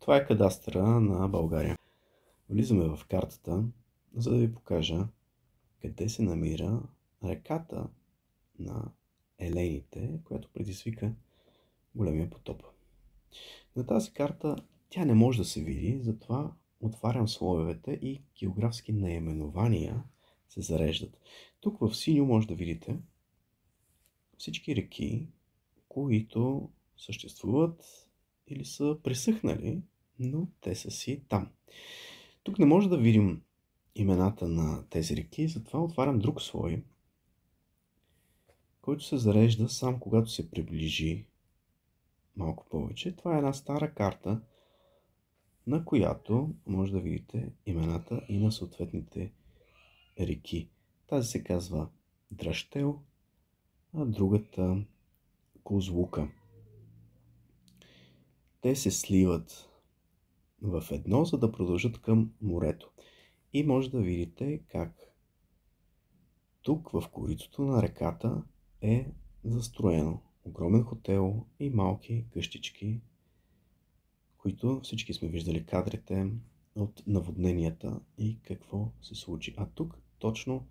Това е кадастъра на България. Влизаме в картата, за да ви покажа къде се намира реката на Елените, която предизвика големия потоп. На тази карта тя не може да се види, затова отварям слоевете и географски наименования се зареждат. Тук в синьо може да видите всички реки, които съществуват или са пресъхнали, но те са си там. Тук не може да видим имената на тези реки, затова отварям друг слой, който се зарежда само когато се приближи малко повече. Това е една стара карта, на която може да видите имената и на съответните реки. Тази се казва Дръщел, а другата Козлука. Те се сливат в едно, за да продължат към морето. И може да видите как тук в коритото на реката е застроено огромен хотел и малки къщички, които всички сме виждали кадрите от наводненията и какво се случи. А тук, точно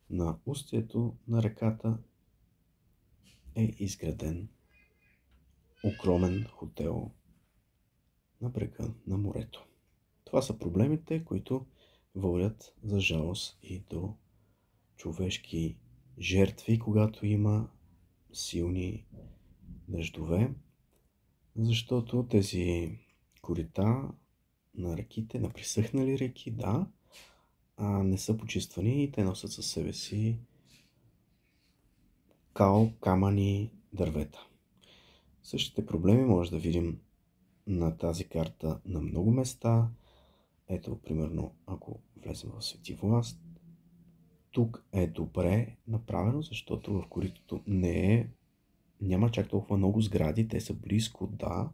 на устието на реката, е изграден огромен хотел на брега на морето. Това са проблемите, които водят за жалост и до човешки жертви, когато има силни дъждове, защото тези корита на реките, на пресъхнали реки, да, не са почиствани и те носят със себе си кал, камъни, дървета. Същите проблеми може да видим на тази карта на много места. Ето, примерно, ако влезем в Свети Власт, тук е добре направено, защото в коритото няма чак толкова много сгради, те са близко, да,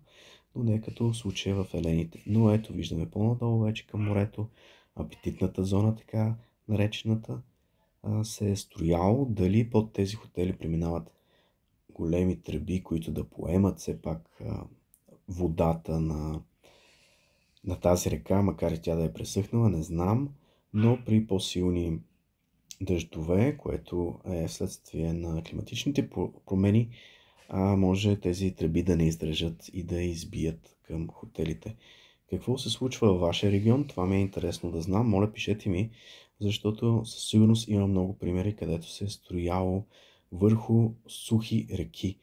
но не е като в случая в Елените. Но ето, виждаме по-надолу вече към морето, апетитната зона, така наречената, се е строяло. Дали под тези хотели преминават големи тръби, които да поемат все пак водата на тази река, макар и тя да е пресъхнала, не знам, но при по-силни дъждове, което е вследствие на климатичните промени, може тези тръби да не издържат и да избият към хотелите. Какво се случва във вашия регион? Това ми е интересно да знам. Моля, пишете ми, защото със сигурност има много примери, където се е строяло върху сухи реки.